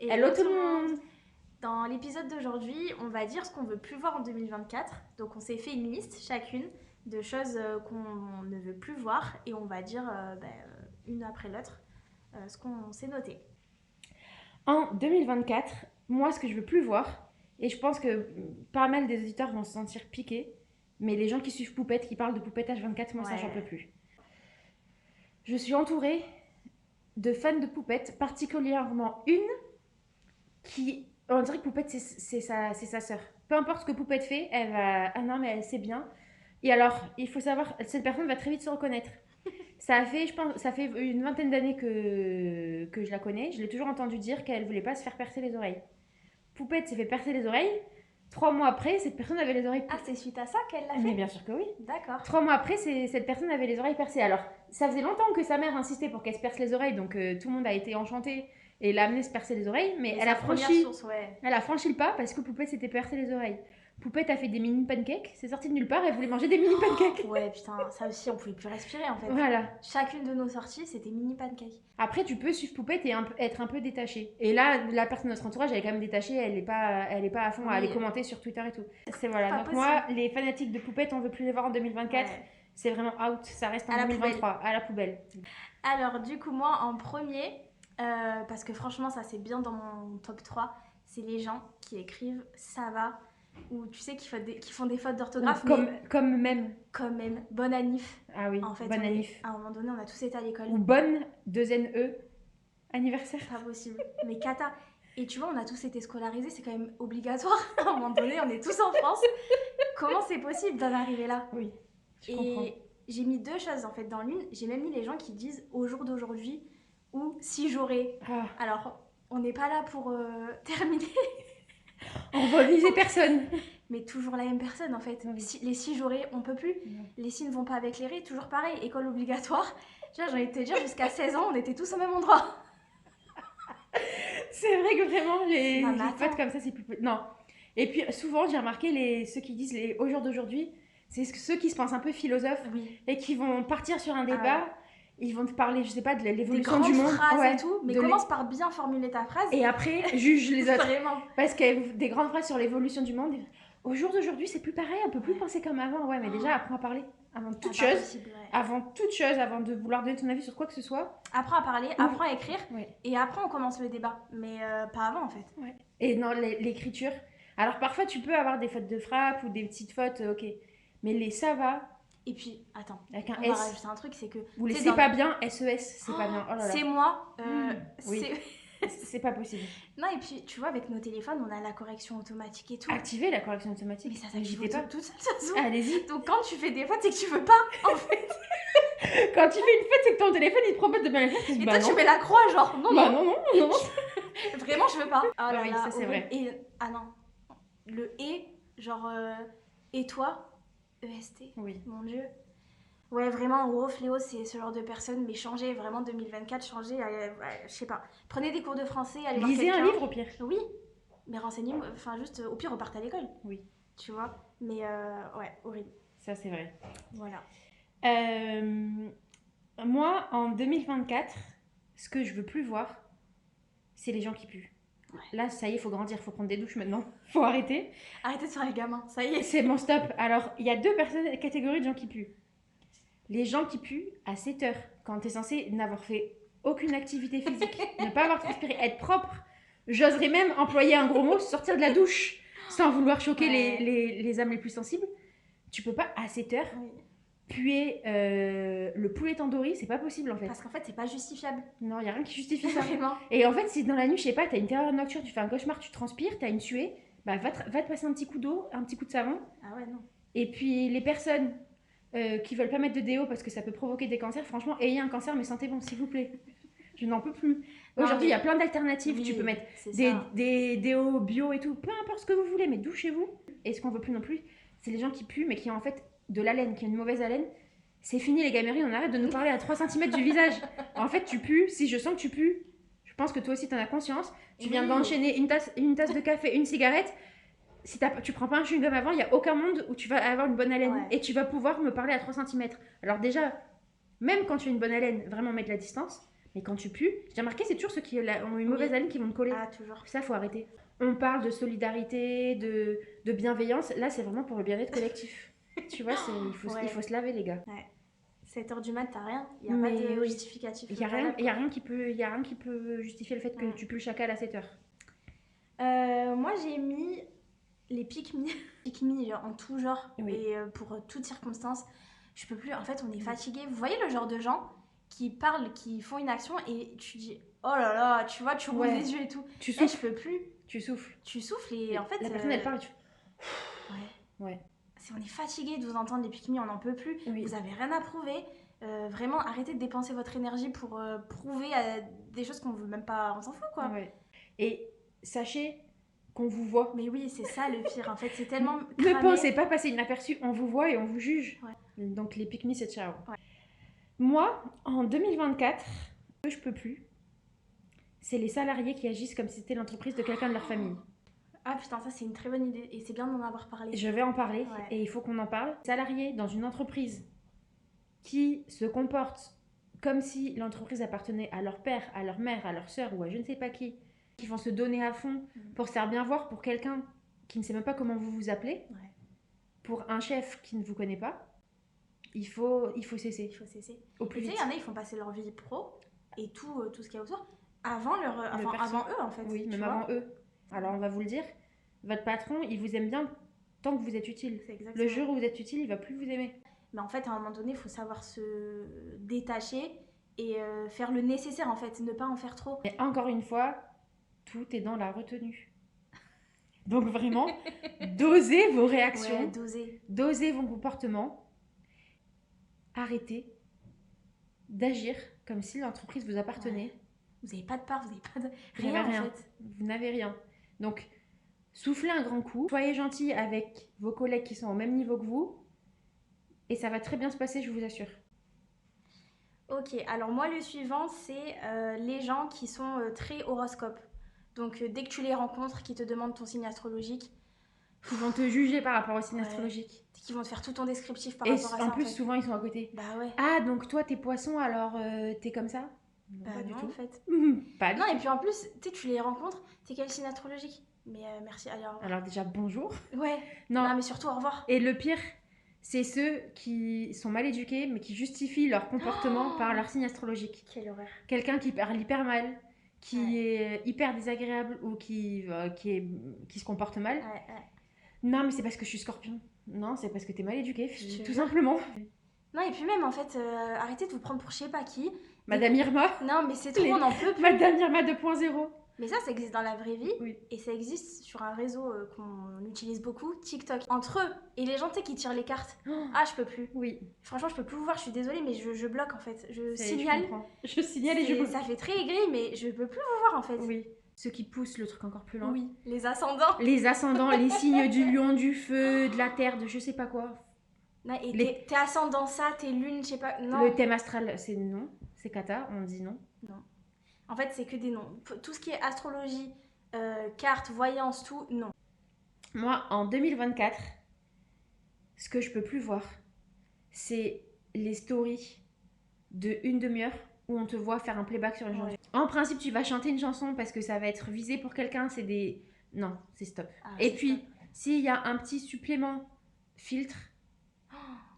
Hello tout le monde. Dans l'épisode d'aujourd'hui, on va dire ce qu'on veut plus voir en 2024. Donc on s'est fait une liste chacune de choses qu'on ne veut plus voir et on va dire une après l'autre ce qu'on s'est noté. En 2024, moi ce que je veux plus voir, et je pense que pas mal des auditeurs vont se sentir piqués, mais les gens qui suivent Poupette, qui parlent de Poupette H24, moi ça j'en peux plus. Je suis entourée de fans de Poupette, particulièrement une qui, on dirait que Poupette c'est sa sœur. Peu importe ce que Poupette fait, elle va, ah non mais elle sait bien. Et alors, il faut savoir, cette personne va très vite se reconnaître. Ça fait une vingtaine d'années que je la connais. Je l'ai toujours entendu dire qu'elle voulait pas se faire percer les oreilles. Poupette s'est fait percer les oreilles. 3 mois après, cette personne avait les oreilles percées. Ah, c'est suite à ça qu'elle l'a fait? Mais bien sûr que oui. D'accord. 3 mois après, cette personne avait les oreilles percées. Alors, ça faisait longtemps que sa mère insistait pour qu'elle se perce les oreilles, donc tout le monde a été enchanté et l'a amenée se percer les oreilles. Mais elle a franchi le pas parce que Poupette s'était percé les oreilles. Poupette a fait des mini pancakes, c'est sorti de nulle part, elle voulait manger des mini pancakes. Ouais, putain, ça aussi, on pouvait plus respirer en fait. Voilà. Chacune de nos sorties, c'était mini pancakes. Après, tu peux suivre Poupette et être un peu détachée. Et là, la personne de notre entourage, elle est quand même détachée, elle est pas à fond à aller commenter sur Twitter et tout. C'est voilà. Donc possible. Moi, les fanatiques de Poupette, on veut plus les voir en 2024. Ouais. C'est vraiment out, ça reste en 2023, à la poubelle. Alors, du coup, moi, en premier, parce que franchement, ça c'est bien dans mon top 3, c'est les gens qui écrivent « ça va ». Ou tu sais qui font des fautes d'orthographe comme même bonne anniv. Ah oui, en fait, bonne anniv. À un moment donné on a tous été à l'école. Ou bonne 2NE anniversaire. Pas possible, mais cata. Et tu vois, on a tous été scolarisés, c'est quand même obligatoire. À un moment donné on est tous en France. Comment c'est possible d'en arriver là? Oui, je comprends. Et j'ai mis 2 choses en fait dans l'une. J'ai même mis les gens qui disent au jour d'aujourd'hui ou si j'aurais. Alors on n'est pas là pour terminer. On va viser personne. Mais toujours la même personne en fait. Oui. Les 6 j'aurais, on peut plus. Oui. Les 6 ne vont pas avec les raies, toujours pareil, école obligatoire. J'ai envie de te dire, jusqu'à 16 ans, on était tous au même endroit. C'est vrai que vraiment, les potes comme ça, c'est plus... Non. Et puis souvent, j'ai remarqué ceux qui disent au jour d'aujourd'hui, c'est ceux qui se pensent un peu philosophes et qui vont partir sur un débat. Ils vont te parler, je sais pas, de l'évolution du monde. Des grandes phrases et tout, mais commence par bien formuler ta phrase. Et après, juge les autres. Vraiment. Parce qu'il y a des grandes phrases sur l'évolution du monde. Au jour d'aujourd'hui, c'est plus pareil, on peut plus penser comme avant. Ouais, mais déjà, apprends à parler. Avant toute chose, avant de vouloir donner ton avis sur quoi que ce soit. Apprends à parler, apprends à écrire, et après on commence le débat. Mais pas avant en fait. Ouais. Et dans l'écriture, alors parfois tu peux avoir des fautes de frappe ou des petites fautes, ok. Mais ça va. Et puis, attends, avec un on S. va rajouter un truc, c'est que... Vous laissez pas bien, SES, c'est pas bien. Oh là là. C'est moi. Oui. C'est pas possible. Non, et puis, tu vois, avec nos téléphones, on a la correction automatique et tout. Activez la correction automatique. Mais ça s'active pas toute seule. Allez-y. Donc, quand tu fais des fautes, c'est que tu veux pas, en fait. Quand tu fais une faute, c'est que ton téléphone, il te propose de bien les faire. Et toi, tu mets la croix, genre, non. Vraiment, je veux pas. Oh là là, ça c'est vrai. Et, ah non. Le et, genre, et toi, EST. Oui. Mon Dieu. Ouais, vraiment, en gros, Fléau, c'est ce genre de personne, mais changez, vraiment, 2024, changez, je sais pas. Prenez des cours de français, allez voir quelqu'un. Lisez un livre, au pire. Oui, mais renseignez-vous, enfin, juste, au pire, repartez à l'école. Oui. Tu vois, mais ouais, horrible. Ça, c'est vrai. Voilà. Moi, en 2024, ce que je veux plus voir, c'est les gens qui puent. Ouais. Là, ça y est, il faut grandir, il faut prendre des douches maintenant. Faut arrêter. Arrêtez de faire les gamins, ça y est. C'est bon, stop. Alors, il y a 2 catégories de gens qui puent. Les gens qui puent à 7 heures, quand tu es censé n'avoir fait aucune activité physique, ne pas avoir transpiré, être propre. J'oserais même employer un gros mot, sortir de la douche, sans vouloir choquer les âmes les plus sensibles. Tu peux pas, à 7 heures, puer le poulet tandoori, c'est pas possible en fait. Parce qu'en fait, c'est pas justifiable. Non, y a rien qui justifie ça. Vraiment. Et en fait, si dans la nuit, je sais pas, t'as une terreur nocturne, tu fais un cauchemar, tu transpires, t'as une suée, bah va te passer un petit coup d'eau, un petit coup de savon. Ah ouais, non. Et puis les personnes qui veulent pas mettre de déo parce que ça peut provoquer des cancers, franchement, ayez un cancer mais sentez bon, s'il vous plaît. Je n'en peux plus. Aujourd'hui, il y a plein d'alternatives. Tu peux mettre des déos bio et tout, peu importe ce que vous voulez, mais douchez-vous. Et ce qu'on veut plus non plus, c'est les gens qui puent, mais qui ont en fait de l'haleine, qui ont une mauvaise haleine. C'est fini les gameries, on arrête de nous parler à 3 cm du visage. En fait, tu pues, si je sens que tu pues, je pense que toi aussi t'en as conscience. Tu viens d'enchaîner une tasse de café, une cigarette. Si tu prends pas un chewing-gum avant, il n'y a aucun monde où tu vas avoir une bonne haleine et tu vas pouvoir me parler à 3 cm. Alors déjà, même quand tu as une bonne haleine, vraiment mettre la distance. Mais quand tu pues, j'ai remarqué, c'est toujours ceux qui ont une mauvaise haleine qui vont te coller. Ah, toujours. Ça, faut arrêter. On parle de solidarité, de bienveillance. Là, c'est vraiment pour le bien-être collectif. Tu vois, il faut se laver, les gars. Ouais. 7h du mat, t'as rien. Il n'y a pas de justificatif. Il n'y a rien qui peut justifier le fait que tu pues le chacal à 7h. Moi, j'ai mis les pick-me. Pick-me en tout genre. Oui. Et pour toutes circonstances. Je peux plus. En fait, on est fatigué. Vous voyez le genre de gens qui parlent, qui font une action et tu dis oh là là, tu vois, tu roules les yeux et tout. Tu souffles. Je peux plus. Tu souffles. Tu souffles et en fait. La personne, elle parle et tu. Ouais. On est fatigué de vous entendre les pick-me, on n'en peut plus. Oui. Vous avez rien à prouver. Vraiment, arrêtez de dépenser votre énergie pour prouver des choses qu'on veut même pas. On s'en fout, quoi. Ouais. Et sachez qu'on vous voit. Mais oui, c'est ça le pire. En fait, c'est tellement. Ne pensez pas passer inaperçu. On vous voit et on vous juge. Ouais. Donc les pick-me, c'est ciao. Ouais. Moi, en 2024, ce que je peux plus, c'est les salariés qui agissent comme si c'était l'entreprise de quelqu'un de leur famille. Ah putain, ça c'est une très bonne idée et c'est bien d'en avoir parlé. Je vais en parler et il faut qu'on en parle. Salariés dans une entreprise qui se comportent comme si l'entreprise appartenait à leur père, à leur mère, à leur sœur ou à je ne sais pas qui vont se donner à fond pour se faire bien voir pour quelqu'un qui ne sait même pas comment vous vous appelez, pour un chef qui ne vous connaît pas, il faut cesser. Il faut cesser. Au plus vite. Tu sais, il y en a, ils font passer leur vie pro et tout ce qu'il y a autour avant eux en fait. Oui, même avant eux. Alors on va vous le dire, votre patron, il vous aime bien tant que vous êtes utile. Le jour où vous êtes utile, il va plus vous aimer. Mais en fait, à un moment donné, il faut savoir se détacher et faire le nécessaire en fait, ne pas en faire trop. Et encore une fois, tout est dans la retenue. Donc vraiment, dosez vos réactions, dosez vos comportements, arrêtez d'agir comme si l'entreprise vous appartenait. Ouais. Vous n'avez pas de part, vous n'avez pas de rien en fait. Vous n'avez rien. Donc, soufflez un grand coup, soyez gentils avec vos collègues qui sont au même niveau que vous, et ça va très bien se passer, je vous assure. Ok, alors moi le suivant, c'est les gens qui sont très horoscope. Donc dès que tu les rencontres, qui te demandent ton signe astrologique, ils vont te juger par rapport au signe astrologique. Qui vont te faire tout ton descriptif par rapport à ça. Et en plus, souvent, ils sont à côté. Bah ouais. Ah, donc toi, t'es poisson, alors t'es comme ça? Bah pas du tout. En fait. Pas du tout. Et puis en plus, tu les rencontres, t'es quel signe astrologique? Mais merci, allez, au revoir. Alors déjà, bonjour. Ouais. Non, mais surtout, au revoir. Et le pire, c'est ceux qui sont mal éduqués, mais qui justifient leur comportement par leur signe astrologique. Quelle horreur. Quelqu'un qui parle hyper mal, qui est hyper désagréable ou qui se comporte mal. Non, mais c'est parce que je suis scorpion. Non, c'est parce que t'es mal éduqué, tout simplement. Non, et puis même, en fait, arrêtez de vous prendre pour je sais pas qui. Madame Irma. Non, mais c'est trop, on en peut plus. Madame Irma 2.0. Mais ça existe dans la vraie vie. Oui. Et ça existe sur un réseau qu'on utilise beaucoup, TikTok. Entre eux. Et les gens, tu sais, qui tirent les cartes. Ah, je peux plus. Oui. Franchement, je peux plus vous voir, je suis désolée, mais je bloque, en fait. Je signale. Je signale et je bloque. Ça fait très aigri, mais je peux plus vous voir, en fait. Oui. Ceux qui poussent le truc encore plus loin. Oui. Les ascendants. Les ascendants, les signes du lion, du feu, de la terre, de je sais pas quoi. Non, et t'es ascendant ça, t'es lune, je sais pas. Non. Le thème astral, c'est non. C'est kata, on dit non. Non. En fait, c'est que des noms. Tout ce qui est astrologie, cartes, voyance, tout, non. Moi, en 2024, ce que je peux plus voir, c'est les stories de 1 demi-heure où on te voit faire un playback sur une chanson. En principe, tu vas chanter une chanson parce que ça va être visé pour quelqu'un, c'est des... Non, c'est stop. Et puis, s'il y a un petit supplément filtre,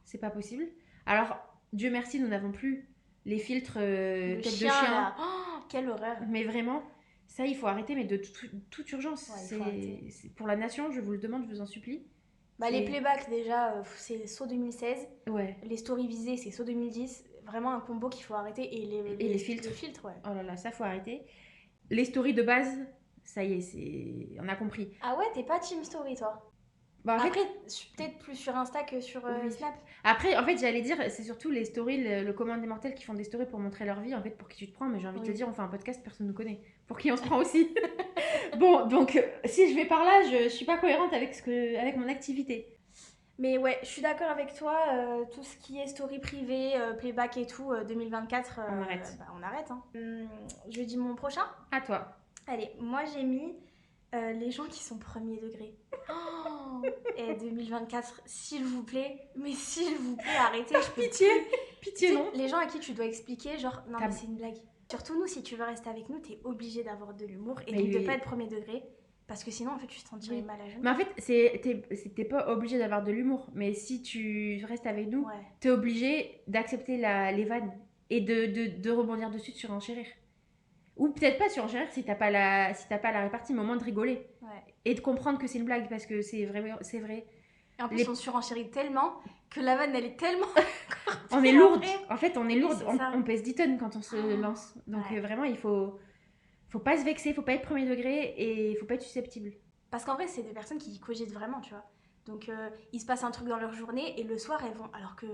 c'est pas possible. Alors, Dieu merci, nous n'avons plus les filtres tête de chien. Oh, quelle horreur. Mais vraiment, ça, il faut arrêter, mais de toute urgence. C'est pour la nation, je vous le demande, je vous en supplie. Bah, les playbacks, déjà, c'est saut 2016. Ouais. Les stories visées, c'est saut 2010. Vraiment un combo qu'il faut arrêter. Et les filtres. Les filtres, ouais. Oh là là, ça, faut arrêter. Les stories de base, ça y est, on a compris. Ah ouais, t'es pas Team Story, toi? Bah, après, peut-être plus sur Insta que sur Snap. Après, en fait, j'allais dire, c'est surtout les stories, le commun des mortels qui font des stories pour montrer leur vie. En fait, pour qui tu te prends, mais j'ai envie de te dire, on fait un podcast, personne ne nous connaît. Pour qui on se prend aussi. Bon, donc, si je vais par là, je suis pas cohérente avec mon activité. Mais ouais, je suis d'accord avec toi. Tout ce qui est story privée, playback et tout, 2024, on arrête. On arrête. Hein. Je dis mon prochain. À toi. Allez, moi j'ai mis les gens qui sont premier degré. Oh, et 2024, s'il vous plaît, arrêtez. Pitié, non. Les gens à qui tu dois expliquer, genre, non, mais c'est une blague. Surtout nous, si tu veux rester avec nous, t'es obligé d'avoir de l'humour et Mais donc de oui. pas être premier degré. Parce que sinon, en fait, tu te sentirais Oui. mal à genoux. Mais en fait, t'es pas obligé d'avoir de l'humour. Mais si tu restes avec nous, Ouais. t'es obligé d'accepter les vannes et de rebondir dessus, de surenchérir. Ou peut-être pas surenchérir si t'as pas la répartie, mais au moins de rigoler. Ouais. Et de comprendre que c'est une blague parce que c'est vrai. C'est vrai. Et en plus, on surenchérit tellement que la vanne, elle est tellement. On est lourde. Après. En fait, on est Oui, lourde. c'est ça. On pèse 10 tonnes quand on se lance. Donc Ouais. vraiment, il faut pas se vexer, faut pas être premier degré et faut pas être susceptible. Parce qu'en vrai, c'est des personnes qui cogitent vraiment, tu vois. Donc, il se passe un truc dans leur journée et le soir, elles vont. Alors que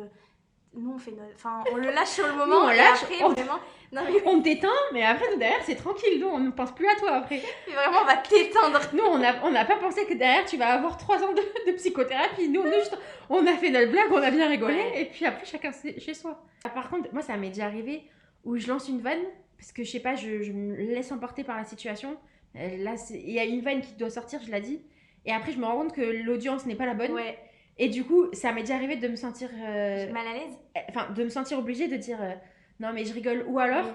nous, on fait enfin, on le lâche sur le moment. Nous, on et lâche, après, on- vraiment. Non, mais On t'éteint, mais après, nous, derrière, c'est tranquille. Nous, on ne pense plus à toi après. vraiment, on va t'éteindre. Nous, on n'a pas pensé que derrière, tu vas avoir 3 ans de psychothérapie. Nous, juste, on a fait notre blague, on a bien rigolé, Ouais. et puis après, chacun chez soi. Par contre, moi, ça m'est déjà arrivé où je lance une vanne, parce que je sais pas, je me laisse emporter par la situation. Là, il y a une vanne qui doit sortir, je l'ai dit. Et après, je me rends compte que l'audience n'est pas la bonne. Ouais. Et du coup, ça m'est déjà arrivé de me sentir. Mal à l'aise. Enfin, de me sentir obligée de dire non, mais je rigole. Ou alors, Oui.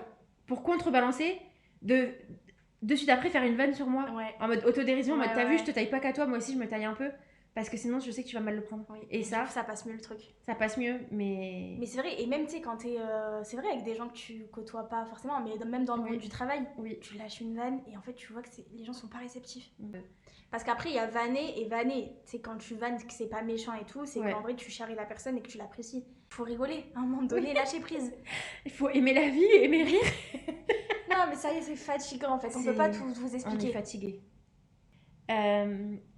pour contrebalancer, de suite après faire une vanne sur moi. Ouais. En mode autodérision, en Ouais, mode t'as ouais, vu, ouais. je te taille pas qu'à toi, moi aussi je me taille un peu. Parce que sinon, je sais que tu vas mal le prendre. Oui. Et du ça, coup, ça passe mieux le truc. ça passe mieux, mais. Mais c'est vrai, et même tu sais, quand t'es. C'est vrai, avec des gens que tu côtoies pas forcément, mais même dans le Oui. monde du travail, Oui. tu lâches une vanne et en fait, tu vois que les gens sont pas réceptifs. Euh, Parce qu'après, il y a vanner et vanner. C'est quand tu vannes que c'est pas méchant et tout, c'est Ouais. qu'en vrai, tu charries la personne et que tu l'apprécies. Faut rigoler, à un moment donné, lâcher prise. Il faut aimer la vie, aimer rire. Non, mais ça y est, c'est fatigant en fait, on C'est- peut pas tout vous On est expliquer. fatigué.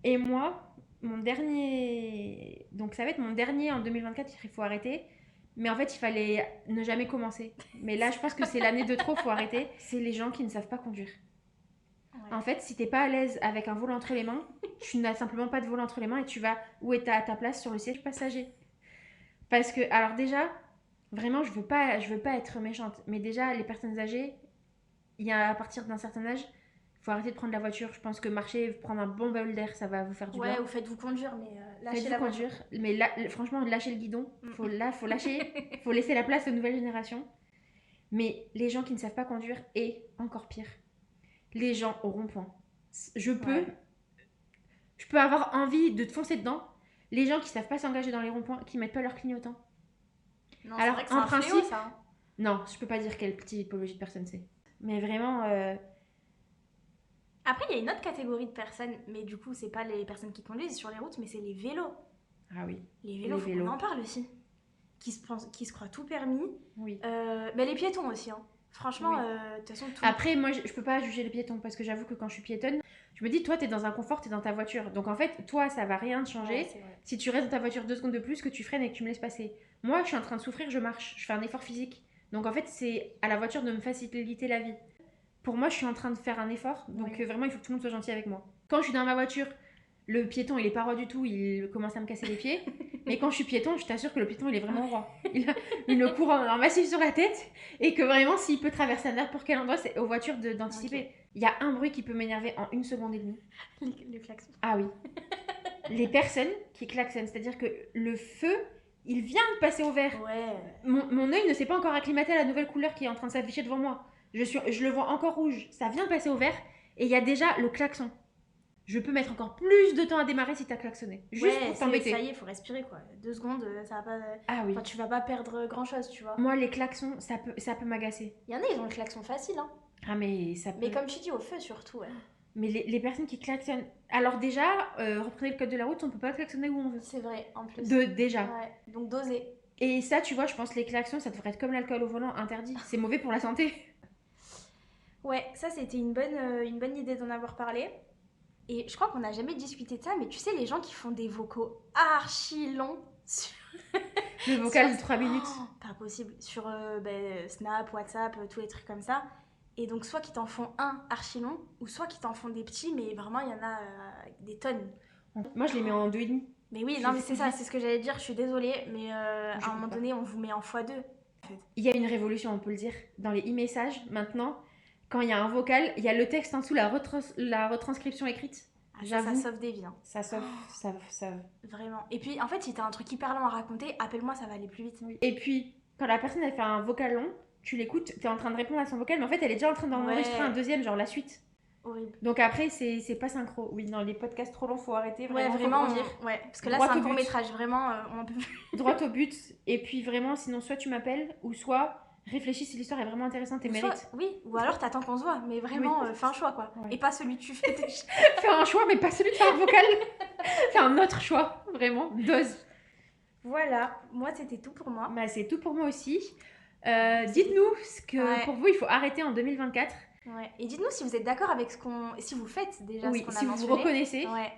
Et moi, mon dernier. Donc ça va être mon dernier en 2024, il faut arrêter. Mais en fait, il fallait ne jamais commencer. Mais là, je pense que c'est l'année de trop, faut arrêter. C'est les gens qui ne savent pas conduire. Ouais. En fait, si t'es pas à l'aise avec un volant entre les mains, tu n'as simplement pas de volant entre les mains et tu vas où est ta place sur le siège passager. Parce que, alors déjà, vraiment, je veux pas être méchante, mais déjà, les personnes âgées, il y a à partir d'un certain âge, il faut arrêter de prendre la voiture. Je pense que marcher, prendre un bon bol d'air, ça va vous faire du Ouais, bien. ou faites-vous conduire, mais lâchez Faites-vous la voiture. conduire, mais là, franchement, lâchez le guidon. Faut lâcher, Mm. faut laisser la place aux nouvelles générations. Mais les gens qui ne savent pas conduire, et encore pire, les gens au rond-point. Je peux avoir envie de te foncer dedans. Les gens qui savent pas s'engager dans les ronds-points, qui mettent pas leur clignotant. Non, Alors, c'est vrai que c'est en un fléau, principe- ça. Hein. Non, je peux pas dire quelle typologie de personne c'est. Mais vraiment, Après, il y a une autre catégorie de personnes, mais du coup, c'est pas les personnes qui conduisent sur les routes, mais c'est les vélos. ah oui, Les vélos, Les faut vélos. qu'on en parle aussi. Qui se croient tout permis. oui. Mais les piétons aussi, hein. Franchement, Oui. de toute façon, tout. Après, moi, je peux pas juger les piétons parce que j'avoue que quand je suis piétonne, je me dis, toi, t'es dans un confort, t'es dans ta voiture. Donc en fait, toi, ça va rien te changer. Ouais, c'est vrai. Si tu restes dans ta voiture 2 secondes de plus, que tu freines et que tu me laisses passer. Moi, je suis en train de souffrir, je marche, je fais un effort physique. Donc en fait, c'est à la voiture de me faciliter la vie. Pour moi, je suis en train de faire un effort, donc Oui. vraiment, il faut que tout le monde soit gentil avec moi. Quand je suis dans ma voiture, le piéton, il est pas roi du tout, il commence à me casser les pieds. Mais quand je suis piéton, je t'assure que le piéton, il est vraiment roi. Il a une couronne en massif sur la tête et que vraiment, s'il peut traverser à n'importe quel endroit, c'est aux voitures d'anticiper. Ok. Il y a un bruit qui peut m'énerver en 1 seconde et demie. Le klaxon. Ah oui. Les personnes qui klaxonnent, c'est-à-dire que le feu, il vient de passer au vert. Ouais. Mon œil ne s'est pas encore acclimaté à la nouvelle couleur qui est en train de s'afficher devant moi. Je le vois encore rouge. Ça vient de passer au vert et il y a déjà le klaxon. Je peux mettre encore plus de temps à démarrer si t'as klaxonné. Juste Ouais, pour ça t'embêter. y est, faut respirer quoi. 2 secondes, ça va pas. Ah oui. Enfin, tu vas pas perdre grand chose, tu vois. Moi, les klaxons, ça peut m'agacer. Il y en a, ils ont le klaxon facile, hein. Ah mais ça peut... Mais comme tu dis, au feu surtout, ouais. Mais les personnes qui klaxonnent... Alors déjà, reprenez le code de la route, on peut pas klaxonner où on veut. C'est vrai, en plus. Déjà. Ouais, donc doser. Et ça, tu vois, je pense que les klaxons, ça devrait être comme l'alcool au volant, interdit. C'est mauvais pour la santé. Ouais, ça c'était une bonne idée d'en avoir parlé. Et je crois qu'on n'a jamais discuté de ça, mais tu sais, les gens qui font des vocaux archi longs sur... Le vocal Sur- de 3 minutes. Oh, pas possible. Sur Snap, WhatsApp, tous les trucs comme ça. Et donc, soit qui t'en font un archi long, ou soit qui t'en font des petits, mais vraiment, il y en a des tonnes. Moi, je les mets en 2,5. Mais oui, Je non, mais fais c'est ça, vite. c'est ce que j'allais dire, je suis désolée, mais à Je un peux moment pas. donné, on vous met en x2. Il y a une révolution, on peut le dire, dans les e-messages. Maintenant, quand il y a un vocal, il y a le texte en dessous, la retranscription écrite. Ah, ça J'avoue. sauve des vies, hein. Ça sauve, ça... Vraiment. Et puis, en fait, si t'as un truc hyper long à raconter, appelle-moi, ça va aller plus vite. Et puis, quand la personne, elle fait un vocal long, tu l'écoutes, t'es en train de répondre à son vocal, mais en fait, elle est déjà en train d'enregistrer un deuxième, genre la suite. Horrible. Donc après, c'est pas synchro. Oui, non, les podcasts trop longs, faut arrêter. Vraiment, vraiment. faut Ouais, parce que là, c'est un court métrage, vraiment, on en peut plus. Droit au but. Et puis vraiment, sinon, soit tu m'appelles, ou soit réfléchis si l'histoire est vraiment intéressante et mérite. Oui, ou alors t'attends qu'on se voit, mais vraiment, fais un choix, quoi. Ouais. Et pas celui que tu fais. Fais un choix, mais pas celui de faire un vocal. Fais un autre choix, vraiment. Dose. Voilà, moi, c'était tout pour moi. Bah, c'est tout pour moi aussi. Dites-nous ce que pour vous, il faut arrêter en 2024. Ouais. Et dites-nous si vous êtes d'accord avec si vous faites déjà ce qu'on a mentionné. Si vous reconnaissez. Ouais.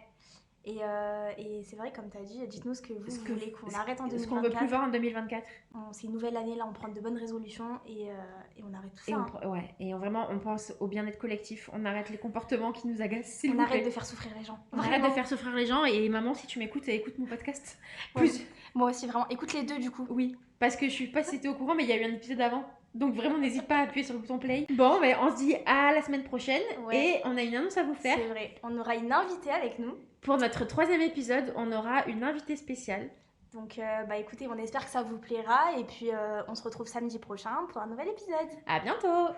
Et c'est vrai, comme tu as dit, dites-nous ce que vous voulez qu'on arrête en 2024. Ce qu'on veut plus voir en 2024. C'est une nouvelle année, là, on prend de bonnes résolutions et on arrête tout ça. Et vraiment, on pense au bien-être collectif. On arrête les comportements qui nous agacent. On arrête de faire souffrir les gens. On arrête de faire souffrir les gens. Et maman, si tu m'écoutes, écoute mon podcast. Plus. Moi aussi, vraiment. Écoute les deux, du coup. Oui. Parce que je suis pas si t'es au courant, mais il y a eu un épisode avant. Donc vraiment, n'hésite pas à appuyer sur le bouton play. Bon, mais on se dit à la semaine prochaine. Et on a une annonce à vous faire. C'est vrai. On aura une invitée avec nous. Pour notre 3e épisode, on aura une invitée spéciale. Donc, écoutez, on espère que ça vous plaira. Et puis, on se retrouve samedi prochain pour un nouvel épisode. À bientôt!